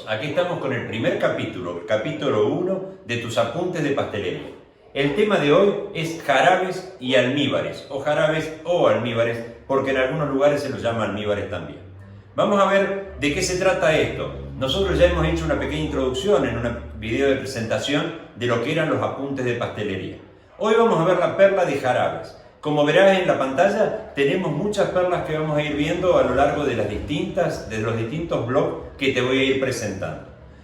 aquí estamos con el primer capítulo, el capítulo 1 de tus apuntes de pastelería. El tema de hoy es jarabes y almíbares, o jarabes o almíbares, porque en algunos lugares se los llama almíbares también. Vamos a ver de qué se trata esto. Nosotros ya hemos hecho una pequeña introducción en un video de presentación de lo que eran los apuntes de pastelería. Hoy vamos a ver la perla de jarabes. Como verás en la pantalla, tenemos muchas perlas que vamos a ir viendo a lo largo de los distintos blogs que te voy a ir presentando.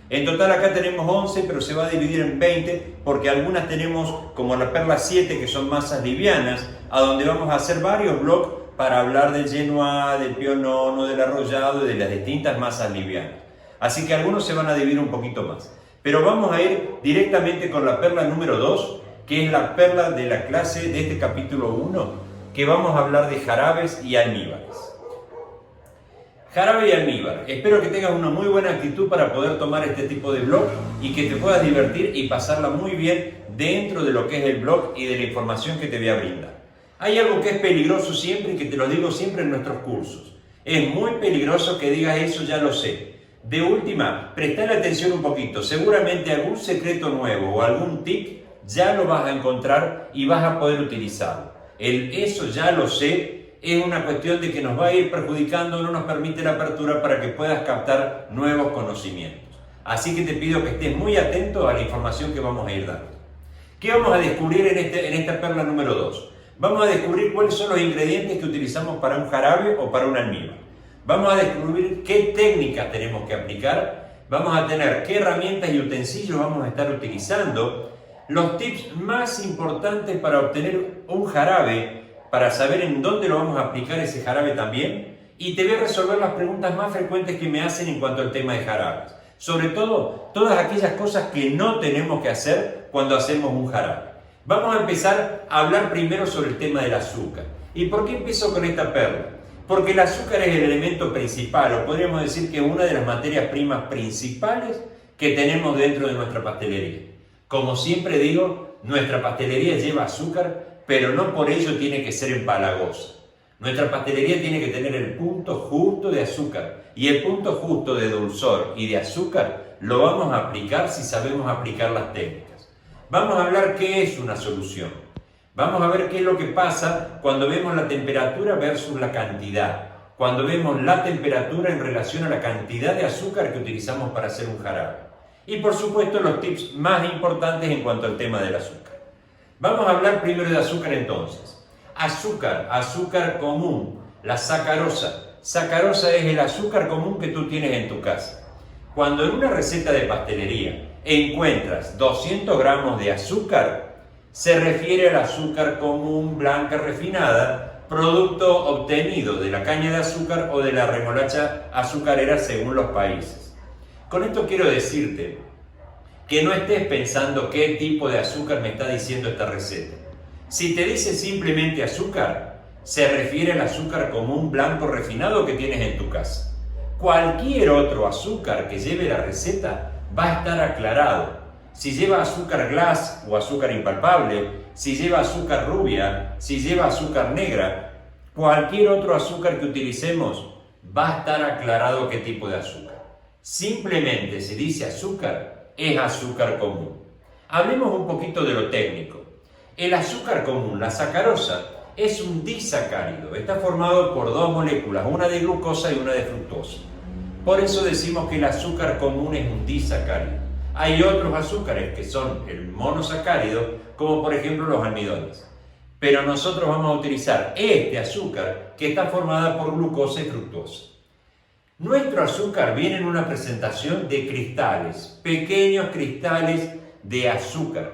En total acá tenemos 11, pero se va a dividir en 20 porque algunas tenemos como la perla 7 que son masas livianas, a donde vamos a hacer varios blogs para hablar del genois, del pionono, del arrollado y de las distintas masas livianas. Así que algunos se van a dividir un poquito más. Pero vamos a ir directamente con la perla número 2, que es la perla de la clase de este capítulo 1, que vamos a hablar de jarabes y almíbares. Jarabe y almíbar. Espero que tengas una muy buena actitud para poder tomar este tipo de blog y que te puedas divertir y pasarla muy bien dentro de lo que es el blog y de la información que te voy a brindar. Hay algo que es peligroso siempre y que te lo digo siempre en nuestros cursos. Es muy peligroso que digas eso, ya lo sé. De última, prestale atención un poquito. Seguramente algún secreto nuevo o algún tip ya lo vas a encontrar y vas a poder utilizarlo. Eso ya lo sé, es una cuestión de que nos va a ir perjudicando, no nos permite la apertura para que puedas captar nuevos conocimientos. Así que te pido que estés muy atento a la información que vamos a ir dando. ¿Qué vamos a descubrir en esta perla número 2? Vamos a descubrir cuáles son los ingredientes que utilizamos para un jarabe o para un almíbar. Vamos a descubrir qué técnicas tenemos que aplicar. Vamos a tener qué herramientas y utensilios vamos a estar utilizando. Los tips más importantes para obtener un jarabe, para saber en dónde lo vamos a aplicar ese jarabe también, y te voy a resolver las preguntas más frecuentes que me hacen en cuanto al tema de jarabes. Sobre todo, todas aquellas cosas que no tenemos que hacer cuando hacemos un jarabe. Vamos a empezar a hablar primero sobre el tema del azúcar. ¿Y por qué empiezo con esta perla? Porque el azúcar es el elemento principal, o podríamos decir que es una de las materias primas principales que tenemos dentro de nuestra pastelería. Como siempre digo, nuestra pastelería lleva azúcar, pero no por ello tiene que ser empalagosa. Nuestra pastelería tiene que tener el punto justo de azúcar, y el punto justo de dulzor y de azúcar lo vamos a aplicar si sabemos aplicar las técnicas. Vamos a hablar qué es una solución. Vamos a ver qué es lo que pasa cuando vemos la temperatura versus la cantidad. Cuando vemos la temperatura en relación a la cantidad de azúcar que utilizamos para hacer un jarabe. Y por supuesto los tips más importantes en cuanto al tema del azúcar. Vamos a hablar primero de azúcar entonces. Azúcar común, la sacarosa. Sacarosa es el azúcar común que tú tienes en tu casa. Cuando en una receta de pastelería encuentras 200 gramos de azúcar, se refiere al azúcar común blanca refinada, producto obtenido de la caña de azúcar o de la remolacha azucarera según los países. Con esto quiero decirte que no estés pensando qué tipo de azúcar me está diciendo esta receta. Si te dice simplemente azúcar, se refiere al azúcar común blanco refinado que tienes en tu casa. Cualquier otro azúcar que lleve la receta va a estar aclarado. Si lleva azúcar glass o azúcar impalpable, si lleva azúcar rubia, si lleva azúcar negra, cualquier otro azúcar que utilicemos va a estar aclarado qué tipo de azúcar. Simplemente se dice azúcar, es azúcar común. Hablemos un poquito de lo técnico. El azúcar común, la sacarosa, es un disacárido. Está formado por dos moléculas, una de glucosa y una de fructosa. Por eso decimos que el azúcar común es un disacárido. Hay otros azúcares que son el monosacárido, como por ejemplo los almidones. Pero nosotros vamos a utilizar este azúcar que está formada por glucosa y fructosa. Nuestro azúcar viene en una presentación de cristales, pequeños cristales de azúcar.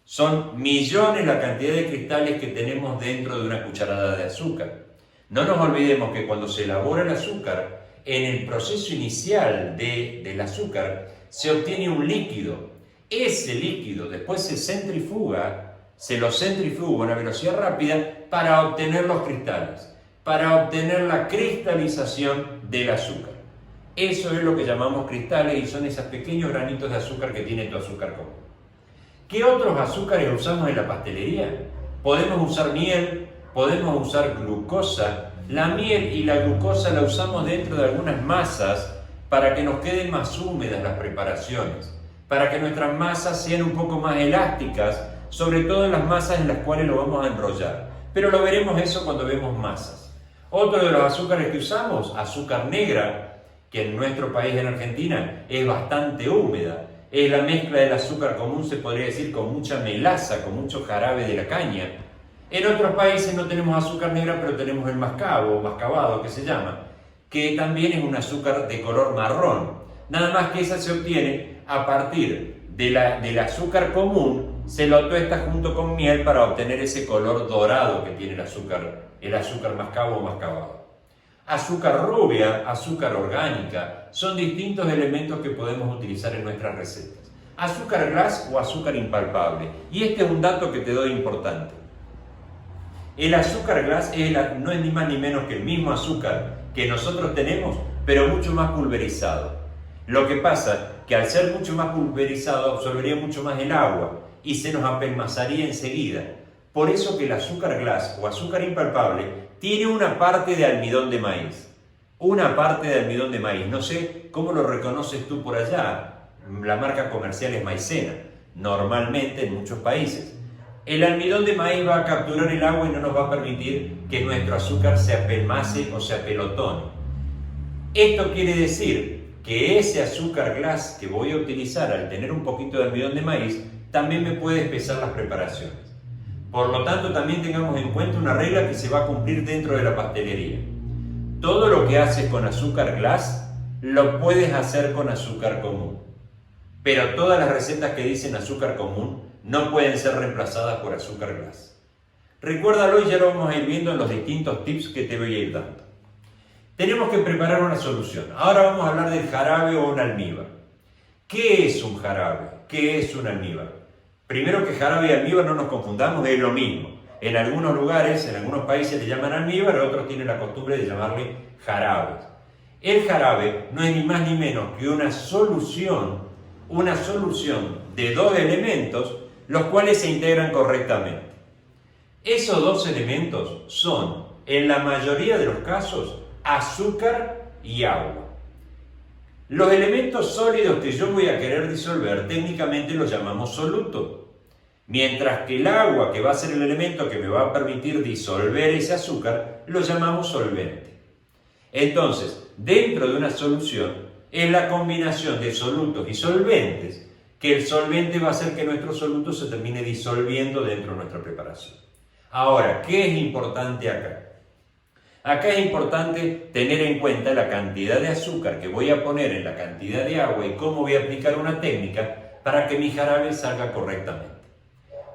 Son millones la cantidad de cristales que tenemos dentro de una cucharada de azúcar. No nos olvidemos que cuando se elabora el azúcar, en el proceso inicial del azúcar, se obtiene un líquido. Ese líquido después se lo centrifuga a una velocidad rápida para obtener los cristales, para obtener la cristalización del azúcar. Eso es lo que llamamos cristales y son esos pequeños granitos de azúcar que tiene tu azúcar común. ¿Qué otros azúcares usamos en la pastelería? Podemos usar miel, podemos usar glucosa. La miel y la glucosa la usamos dentro de algunas masas para que nos queden más húmedas las preparaciones, para que nuestras masas sean un poco más elásticas, sobre todo en las masas en las cuales lo vamos a enrollar. Pero lo veremos eso cuando vemos masas. Otro de los azúcares que usamos, azúcar negra, que en nuestro país, en Argentina, es bastante húmeda. Es la mezcla del azúcar común, se podría decir, con mucha melaza, con mucho jarabe de la caña. En otros países no tenemos azúcar negra, pero tenemos el mascabo, o mascabado que se llama, que también es un azúcar de color marrón. Nada más que esa se obtiene a partir del azúcar común, se lo tuesta junto con miel para obtener ese color dorado que tiene el azúcar mascabo o mascabado. Azúcar rubia, azúcar orgánica, son distintos elementos que podemos utilizar en nuestras recetas. Azúcar glass o azúcar impalpable. Y este es un dato que te doy importante. El azúcar glass no es ni más ni menos que el mismo azúcar que nosotros tenemos, pero mucho más pulverizado. Lo que pasa que al ser mucho más pulverizado absorbería mucho más el agua y se nos apelmazaría enseguida. Por eso que el azúcar glass o azúcar impalpable tiene una parte de almidón de maíz. Una parte de almidón de maíz. No sé cómo lo reconoces tú por allá. La marca comercial es maicena. Normalmente en muchos países. El almidón de maíz va a capturar el agua y no nos va a permitir que nuestro azúcar se apelmace o se apelotone. Esto quiere decir que ese azúcar glass que voy a utilizar al tener un poquito de almidón de maíz también me puede espesar las preparaciones. Por lo tanto, también tengamos en cuenta una regla que se va a cumplir dentro de la pastelería. Todo lo que haces con azúcar glass, lo puedes hacer con azúcar común. Pero todas las recetas que dicen azúcar común no pueden ser reemplazadas por azúcar glass. Recuérdalo y ya lo vamos a ir viendo en los distintos tips que te voy a ir dando. Tenemos que preparar una solución. Ahora vamos a hablar del jarabe o un almíbar. ¿Qué es un jarabe? ¿Qué es un almíbar? Primero que jarabe y almíbar no nos confundamos, es lo mismo. En algunos lugares, en algunos países le llaman almíbar, otros tienen la costumbre de llamarle jarabes. El jarabe no es ni más ni menos que una solución de dos elementos, los cuales se integran correctamente. Esos dos elementos son, en la mayoría de los casos, azúcar y agua. Los elementos sólidos que yo voy a querer disolver, técnicamente los llamamos soluto. Mientras que el agua, que va a ser el elemento que me va a permitir disolver ese azúcar, lo llamamos solvente. Entonces, dentro de una solución, es la combinación de solutos y solventes, que el solvente va a hacer que nuestro soluto se termine disolviendo dentro de nuestra preparación. Ahora, ¿qué es importante acá? Acá es importante tener en cuenta la cantidad de azúcar que voy a poner en la cantidad de agua y cómo voy a aplicar una técnica para que mi jarabe salga correctamente.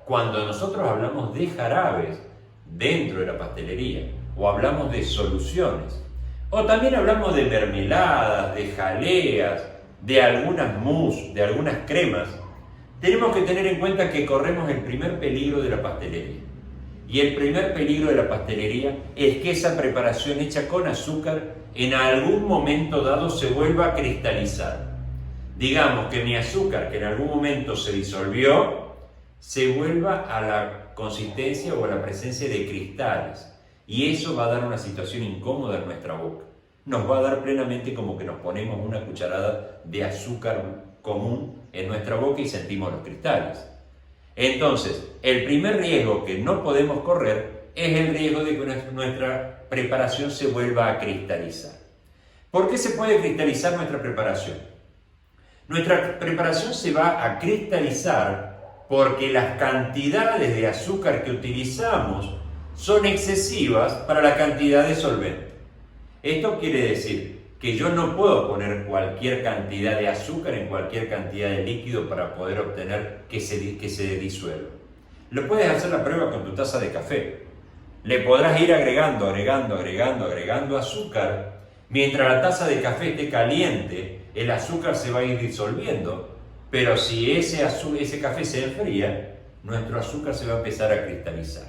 Cuando nosotros hablamos de jarabes dentro de la pastelería o hablamos de soluciones o también hablamos de mermeladas, de jaleas, de algunas mousse, de algunas cremas, tenemos que tener en cuenta que corremos el primer peligro de la pastelería. Y el primer peligro de la pastelería es que esa preparación hecha con azúcar en algún momento dado se vuelva a cristalizar. Digamos que mi azúcar, que en algún momento se disolvió, se vuelva a la consistencia o a la presencia de cristales. Y eso va a dar una situación incómoda en nuestra boca. Nos va a dar plenamente como que nos ponemos una cucharada de azúcar común en nuestra boca y sentimos los cristales. Entonces, el primer riesgo que no podemos correr es el riesgo de que nuestra preparación se vuelva a cristalizar. ¿Por qué se puede cristalizar nuestra preparación? Nuestra preparación se va a cristalizar porque las cantidades de azúcar que utilizamos son excesivas para la cantidad de solvente. Esto quiere decir que yo no puedo poner cualquier cantidad de azúcar en cualquier cantidad de líquido para poder obtener que se disuelva. Lo puedes hacer la prueba con tu taza de café. Le podrás ir agregando azúcar. Mientras la taza de café esté caliente, el azúcar se va a ir disolviendo, pero si ese café se enfría, nuestro azúcar se va a empezar a cristalizar.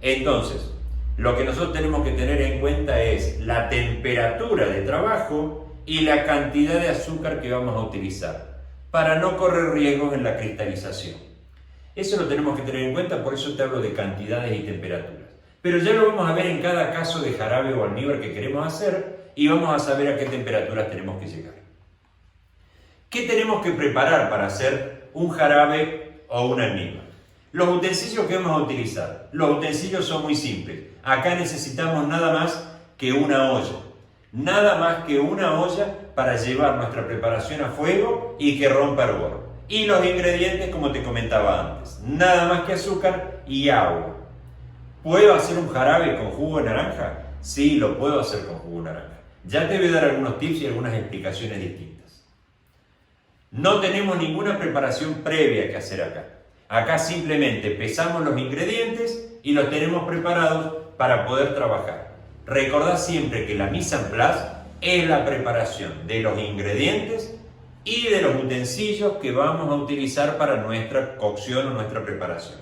Entonces, lo que nosotros tenemos que tener en cuenta es la temperatura de trabajo y la cantidad de azúcar que vamos a utilizar para no correr riesgos en la cristalización. Eso lo tenemos que tener en cuenta, por eso te hablo de cantidades y temperaturas. Pero ya lo vamos a ver en cada caso de jarabe o almíbar que queremos hacer y vamos a saber a qué temperaturas tenemos que llegar. ¿Qué tenemos que preparar para hacer un jarabe o un almíbar? Los utensilios que vamos a utilizar. Los utensilios son muy simples. Acá necesitamos nada más que una olla. Nada más que una olla para llevar nuestra preparación a fuego y que rompa hervor. Y los ingredientes, como te comentaba antes. Nada más que azúcar y agua. ¿Puedo hacer un jarabe con jugo de naranja? Sí, lo puedo hacer con jugo de naranja. Ya te voy a dar algunos tips y algunas explicaciones distintas. No tenemos ninguna preparación previa que hacer acá. Acá simplemente pesamos los ingredientes y los tenemos preparados para poder trabajar. Recordad siempre que la mise en place es la preparación de los ingredientes y de los utensilios que vamos a utilizar para nuestra cocción o nuestra preparación.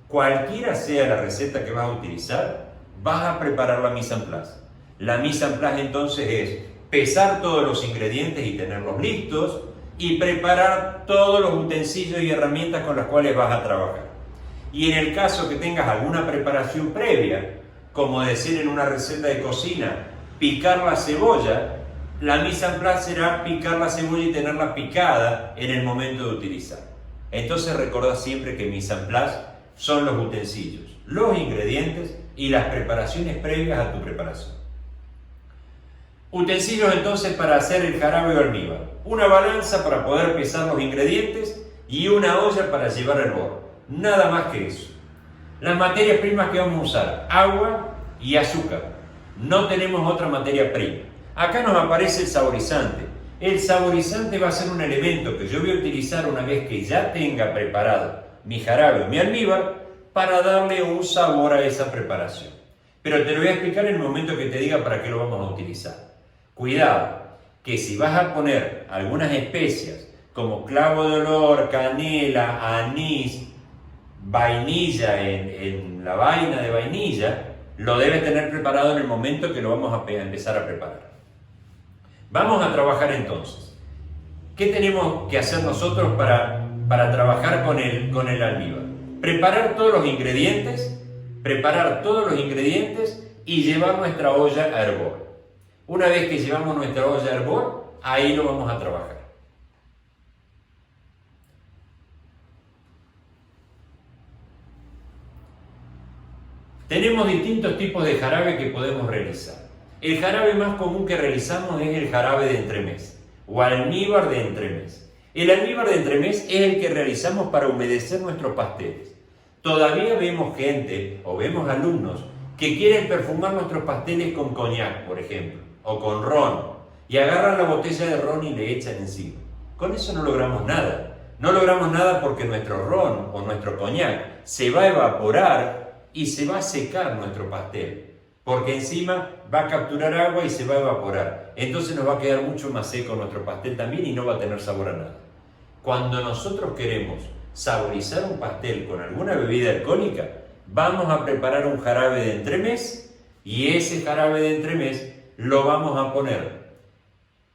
Cualquiera sea la receta que vas a utilizar, vas a preparar la mise en place. La mise en place entonces es pesar todos los ingredientes y tenerlos listos y preparar todos los utensilios y herramientas con las cuales vas a trabajar. Y en el caso que tengas alguna preparación previa, como decir en una receta de cocina, picar la cebolla, la mise en place será picar la cebolla y tenerla picada en el momento de utilizar. Entonces recordá siempre que mise en place son los utensilios, los ingredientes y las preparaciones previas a tu preparación. Utensilios entonces para hacer el jarabe o almíbar. Una balanza para poder pesar los ingredientes y una olla para llevar hervor. Nada más que eso. Las materias primas que vamos a usar, agua y azúcar. No tenemos otra materia prima. Acá nos aparece el saborizante. El saborizante va a ser un elemento que yo voy a utilizar una vez que ya tenga preparado mi jarabe o mi almíbar para darle un sabor a esa preparación. Pero te lo voy a explicar en el momento que te diga para qué lo vamos a utilizar. Cuidado, que si vas a poner algunas especias como clavo de olor, canela, anís, vainilla en la vaina de vainilla, lo debes tener preparado en el momento que lo vamos a empezar a preparar. Vamos a trabajar entonces. ¿Qué tenemos que hacer nosotros para trabajar con el almíbar? Preparar todos los ingredientes y llevar nuestra olla a hervor. Una vez que llevamos nuestra olla a hervor, ahí lo vamos a trabajar. Tenemos distintos tipos de jarabe que podemos realizar. El jarabe más común que realizamos es el jarabe de entremés o almíbar de entremés. El almíbar de entremés es el que realizamos para humedecer nuestros pasteles. Todavía vemos gente o vemos alumnos que quieren perfumar nuestros pasteles con coñac, por ejemplo, o con ron, y agarran la botella de ron y le echan encima. Con eso no logramos nada. No logramos nada porque nuestro ron o nuestro coñac se va a evaporar y se va a secar nuestro pastel, porque encima va a capturar agua y se va a evaporar. Entonces nos va a quedar mucho más seco nuestro pastel también y no va a tener sabor a nada. Cuando nosotros queremos saborizar un pastel con alguna bebida alcohólica, vamos a preparar un jarabe de entremés y ese jarabe de entremés lo vamos a poner,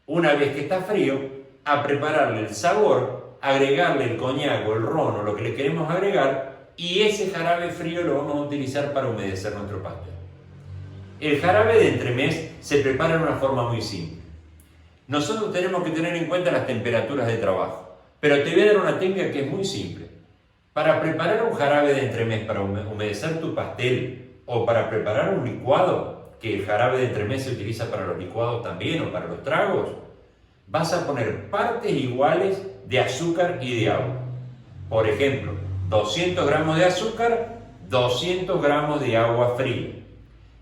una vez que está frío, a prepararle el sabor, agregarle el coñac o el ron o lo que le queremos agregar, y ese jarabe frío lo vamos a utilizar para humedecer nuestro pastel. El jarabe de entremés se prepara de una forma muy simple. Nosotros tenemos que tener en cuenta las temperaturas de trabajo, pero te voy a dar una técnica que es muy simple. Para preparar un jarabe de entremés para humedecer tu pastel o para preparar un licuado, que el jarabe de entremés se utiliza para los licuados también o para los tragos, vas a poner partes iguales de azúcar y de agua. Por ejemplo, 200 gramos de azúcar, 200 gramos de agua fría.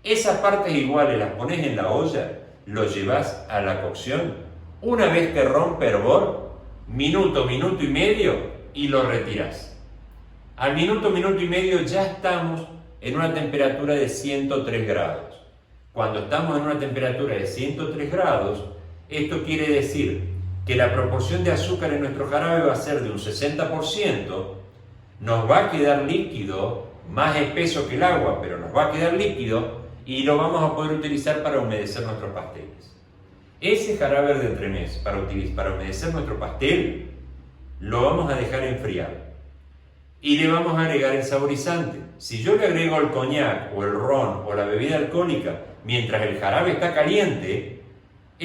Esas partes iguales las pones en la olla, lo llevas a la cocción. Una vez que rompe hervor, minuto, minuto y medio y lo retiras. Al minuto, minuto y medio ya estamos en una temperatura de 103 grados. Cuando estamos en una temperatura de 103 grados, esto quiere decir que la proporción de azúcar en nuestro jarabe va a ser de un 60%, nos va a quedar líquido, más espeso que el agua, pero nos va a quedar líquido y lo vamos a poder utilizar para humedecer nuestros pasteles. Ese jarabe de entremés para humedecer nuestro pastel lo vamos a dejar enfriar y le vamos a agregar el saborizante. Si yo le agrego el coñac o el ron o la bebida alcohólica mientras el jarabe está caliente,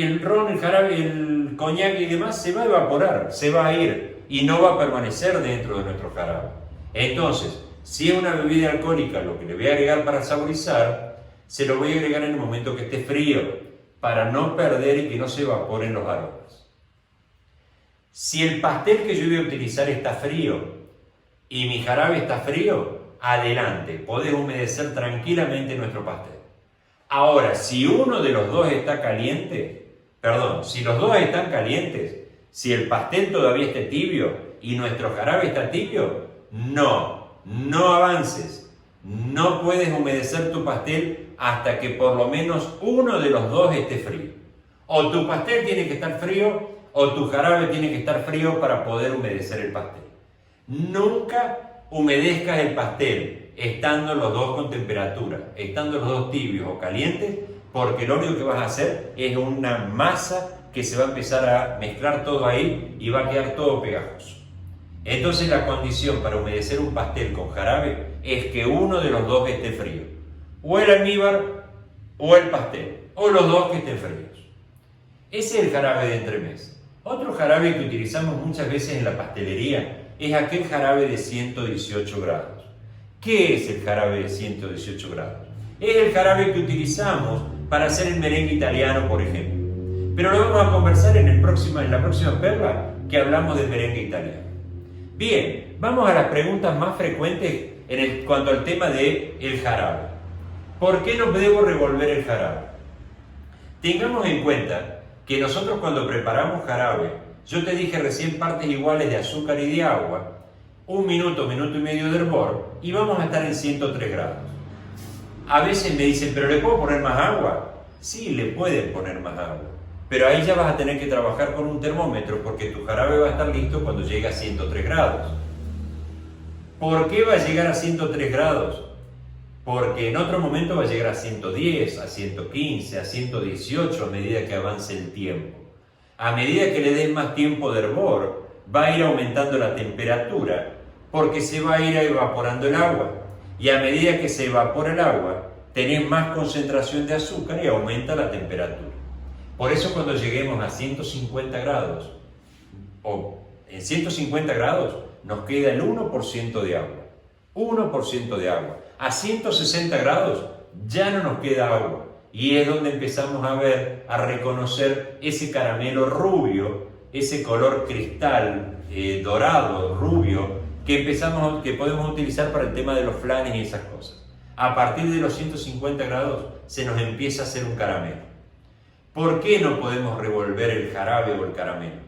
el ron, el jarabe, el coñac y demás se va a evaporar, se va a ir y no va a permanecer dentro de nuestro jarabe. Entonces, si es una bebida alcohólica, lo que le voy a agregar para saborizar, se lo voy a agregar en el momento que esté frío, para no perder y que no se evaporen los aromas. Si el pastel que yo voy a utilizar está frío y mi jarabe está frío, adelante, podés humedecer tranquilamente nuestro pastel. Ahora, si uno de los dos está caliente, si los dos están calientes, si el pastel todavía esté tibio y nuestro jarabe está tibio, no avances. No puedes humedecer tu pastel hasta que por lo menos uno de los dos esté frío. O tu pastel tiene que estar frío o tu jarabe tiene que estar frío para poder humedecer el pastel. Nunca humedezcas el pastel estando los dos con temperatura, estando los dos tibios o calientes, porque lo único que vas a hacer es una masa que se va a empezar a mezclar todo ahí y va a quedar todo pegajoso. Entonces la condición para humedecer un pastel con jarabe es que uno de los dos esté frío. O el almíbar o el pastel, o los dos que estén fríos. Ese es el jarabe de entremés. Otro jarabe que utilizamos muchas veces en la pastelería es aquel jarabe de 118 grados. ¿Qué es el jarabe de 118 grados? Es el jarabe que utilizamos para hacer el merengue italiano, por ejemplo. Pero lo vamos a conversar en la próxima perla que hablamos del merengue italiano. Bien, vamos a las preguntas más frecuentes cuanto al tema del jarabe. ¿Por qué no debo revolver el jarabe? Tengamos en cuenta que nosotros cuando preparamos jarabe, yo te dije recién partes iguales de azúcar y de agua, 1 minuto, minuto y medio de hervor y vamos a estar en 103 grados. A veces me dicen, ¿pero le puedo poner más agua? Sí, le pueden poner más agua, pero ahí ya vas a tener que trabajar con un termómetro porque tu jarabe va a estar listo cuando llegue a 103 grados. ¿Por qué va a llegar a 103 grados? Porque en otro momento va a llegar a 110, a 115, a 118 a medida que avance el tiempo. A medida que le des más tiempo de hervor, va a ir aumentando la temperatura porque se va a ir evaporando el agua. Y a medida que se evapora el agua, tenés más concentración de azúcar y aumenta la temperatura. Por eso cuando lleguemos a 150 grados, o en 150 grados, nos queda el 1% de agua. 1% de agua. A 160 grados ya no nos queda agua. Y es donde empezamos a reconocer ese caramelo rubio, ese color cristal, dorado, rubio, que podemos utilizar para el tema de los flanes y esas cosas. A partir de los 150 grados se nos empieza a hacer un caramelo. ¿Por qué no podemos revolver el jarabe o el caramelo?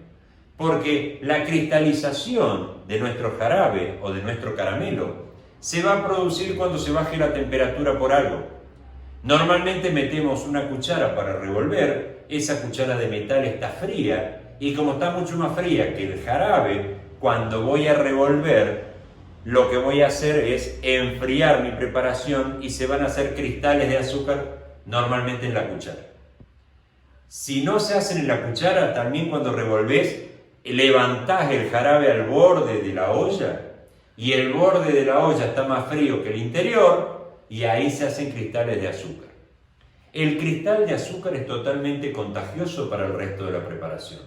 Porque la cristalización de nuestro jarabe o de nuestro caramelo se va a producir cuando se baje la temperatura por algo. Normalmente metemos una cuchara para revolver, esa cuchara de metal está fría y como está mucho más fría que el jarabe, cuando voy a revolver, lo que voy a hacer es enfriar mi preparación y se van a hacer cristales de azúcar normalmente en la cuchara. Si no se hacen en la cuchara, también cuando revolvés, levantás el jarabe al borde de la olla y el borde de la olla está más frío que el interior y ahí se hacen cristales de azúcar. El cristal de azúcar es totalmente contagioso para el resto de la preparación.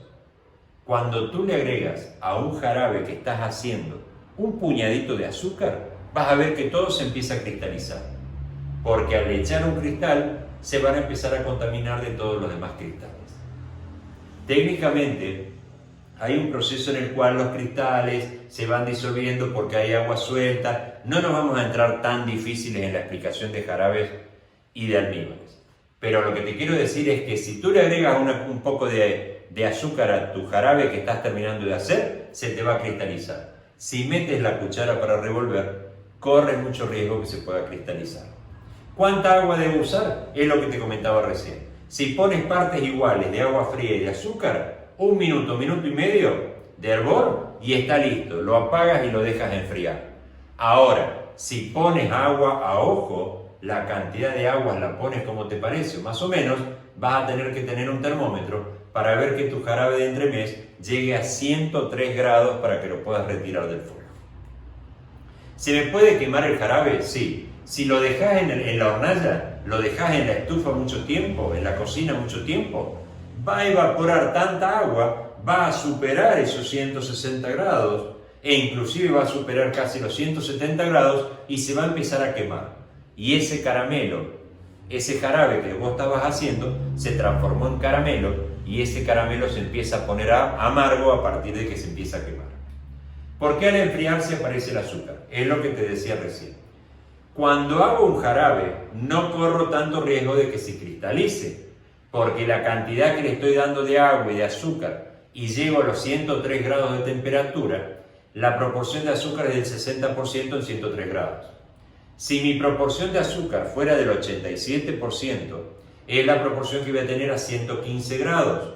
Cuando tú le agregas a un jarabe que estás haciendo un puñadito de azúcar, vas a ver que todo se empieza a cristalizar. Porque al echar un cristal, se van a empezar a contaminar de todos los demás cristales. Técnicamente, hay un proceso en el cual los cristales se van disolviendo porque hay agua suelta. No nos vamos a entrar tan difíciles en la explicación de jarabes y de almíbares. Pero lo que te quiero decir es que si tú le agregas un poco de azúcar a tu jarabe que estás terminando de hacer, se te va a cristalizar. Si metes la cuchara para revolver, corres mucho riesgo que se pueda cristalizar. ¿Cuánta agua debo usar? Es lo que te comentaba recién. Si pones partes iguales de agua fría y de azúcar, 1 minuto, minuto y medio de hervor y está listo. Lo apagas y lo dejas enfriar. Ahora, si pones agua a ojo, la cantidad de agua la pones como te parece, o más o menos, vas a tener que tener un termómetro para ver que tu jarabe de entremés llegue a 103 grados para que lo puedas retirar del fuego. ¿Se me puede quemar el jarabe? Sí. Si lo dejas en la hornalla, lo dejas en la estufa mucho tiempo, en la cocina mucho tiempo, va a evaporar tanta agua, va a superar esos 160 grados e inclusive va a superar casi los 170 grados y se va a empezar a quemar. Y ese caramelo, ese jarabe que vos estabas haciendo, se transformó en caramelo y ese caramelo se empieza a poner amargo a partir de que se empieza a quemar. ¿Por qué al enfriarse aparece el azúcar? Es lo que te decía recién. Cuando hago un jarabe, no corro tanto riesgo de que se cristalice, porque la cantidad que le estoy dando de agua y de azúcar y llego a los 103 grados de temperatura, la proporción de azúcar es del 60% en 103 grados. Si mi proporción de azúcar fuera del 87%, es la proporción que voy a tener a 115 grados.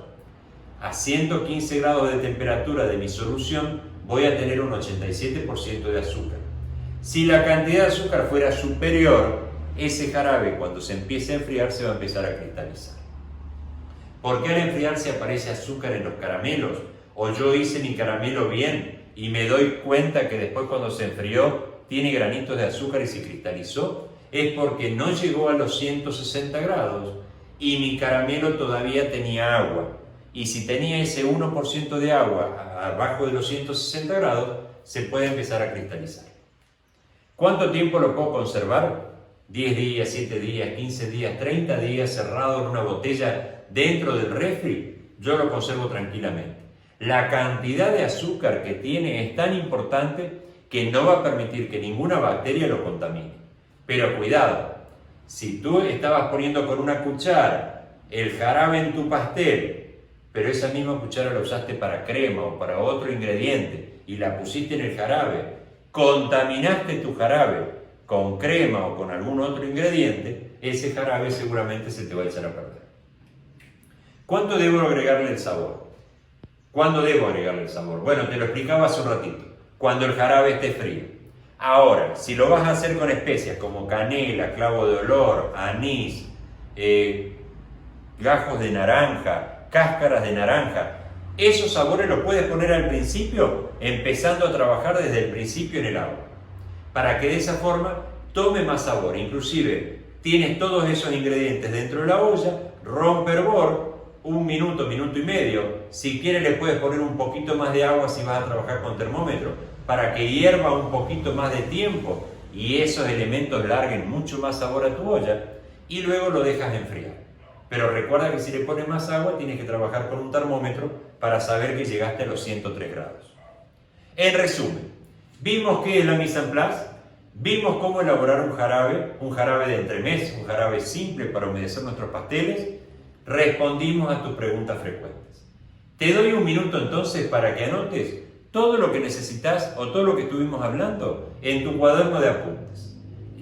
A 115 grados de temperatura de mi solución voy a tener un 87% de azúcar. Si la cantidad de azúcar fuera superior, ese jarabe cuando se empiece a enfriar se va a empezar a cristalizar. ¿Por qué al enfriarse aparece azúcar en los caramelos? O yo hice mi caramelo bien y me doy cuenta que después cuando se enfrió tiene granitos de azúcar y se cristalizó. Es porque no llegó a los 160 grados y mi caramelo todavía tenía agua. Y si tenía ese 1% de agua abajo de los 160 grados, se puede empezar a cristalizar. ¿Cuánto tiempo lo puedo conservar? 10 días, 7 días, 15 días, 30 días cerrado en una botella dentro del refri. Yo lo conservo tranquilamente. La cantidad de azúcar que tiene es tan importante que no va a permitir que ninguna bacteria lo contamine. Pero cuidado, si tú estabas poniendo con una cuchara el jarabe en tu pastel, pero esa misma cuchara la usaste para crema o para otro ingrediente y la pusiste en el jarabe, contaminaste tu jarabe con crema o con algún otro ingrediente, ese jarabe seguramente se te va a echar a perder. ¿Cuánto debo agregarle el sabor? ¿Cuándo debo agregarle el sabor? Bueno, te lo explicaba hace un ratito, cuando el jarabe esté frío. Ahora, si lo vas a hacer con especias como canela, clavo de olor, anís, gajos de naranja, cáscaras de naranja, esos sabores los puedes poner al principio, empezando a trabajar desde el principio en el agua, para que de esa forma tome más sabor. Inclusive, tienes todos esos ingredientes dentro de la olla, rompe hervor, 1 minuto, minuto y medio. Si quieres le puedes poner un poquito más de agua si vas a trabajar con termómetro, para que hierva un poquito más de tiempo y esos elementos larguen mucho más sabor a tu olla, y luego lo dejas enfriar. Pero recuerda que si le pones más agua tienes que trabajar con un termómetro para saber que llegaste a los 103 grados. En resumen, vimos qué es la mise en place, vimos cómo elaborar un jarabe de entremés, un jarabe simple para humedecer nuestros pasteles, respondimos a tus preguntas frecuentes. Te doy 1 minuto entonces para que anotes todo lo que necesitas o todo lo que estuvimos hablando en tu cuaderno de apuntes.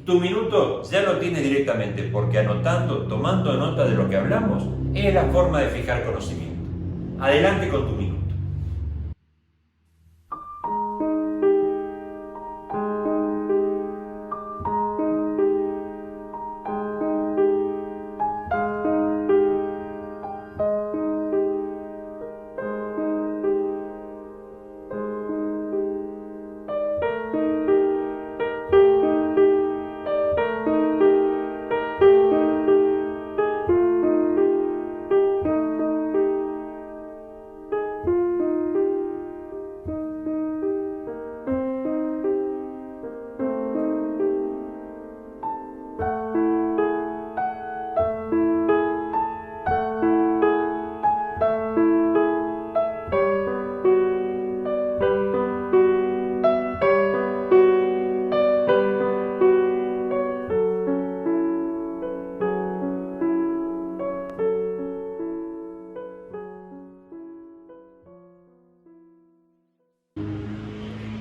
Tu minuto ya lo tienes directamente porque anotando, tomando nota de lo que hablamos, es la forma de fijar conocimiento. Adelante con tu minuto.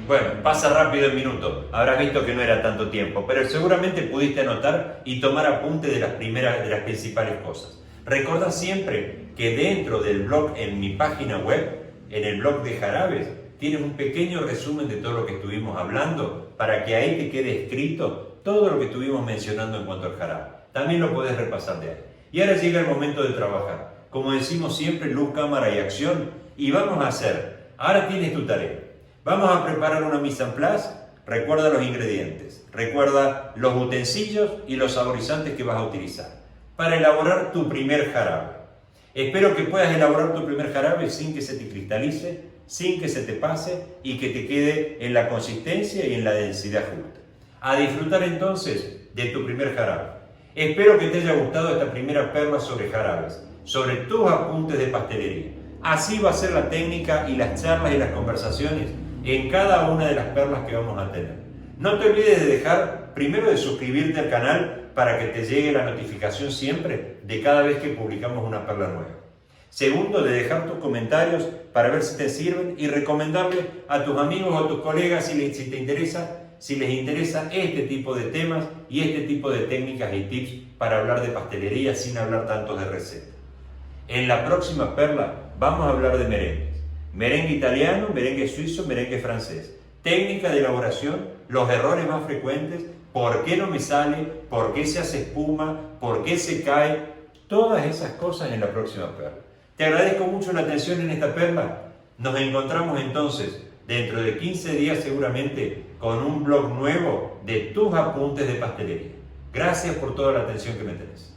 Bueno, pasa rápido el minuto, habrás visto que no era tanto tiempo, pero seguramente pudiste anotar y tomar apunte de las principales cosas. Recordá siempre que dentro del blog, en mi página web, en el blog de jarabes, tienes un pequeño resumen de todo lo que estuvimos hablando para que ahí te quede escrito todo lo que estuvimos mencionando en cuanto al jarabe. También lo puedes repasar de ahí. Y ahora llega el momento de trabajar. Como decimos siempre, luz, cámara y acción, y vamos a hacer. Ahora tienes tu tarea. Vamos a preparar una mise en place. Recuerda los ingredientes, recuerda los utensilios y los saborizantes que vas a utilizar para elaborar tu primer jarabe. Espero que puedas elaborar tu primer jarabe sin que se te cristalice, sin que se te pase y que te quede en la consistencia y en la densidad justa. A disfrutar entonces de tu primer jarabe. Espero que te haya gustado esta primera perla sobre jarabes, sobre tus apuntes de pastelería. Así va a ser la técnica y las charlas y las conversaciones en cada una de las perlas que vamos a tener. No te olvides de dejar, primero de suscribirte al canal para que te llegue la notificación siempre de cada vez que publicamos una perla nueva. Segundo, de dejar tus comentarios para ver si te sirven y recomendarle a tus amigos o a tus colegas si les interesa este tipo de temas y este tipo de técnicas y tips para hablar de pastelería sin hablar tanto de recetas. En la próxima perla vamos a hablar de merengues. Merengue italiano, merengue suizo, merengue francés. Técnica de elaboración, los errores más frecuentes, por qué no me sale, por qué se hace espuma, por qué se cae, todas esas cosas en la próxima perla. Te agradezco mucho la atención en esta perla. Nos encontramos entonces dentro de 15 días seguramente con un blog nuevo de tus apuntes de pastelería. Gracias por toda la atención que me tenés.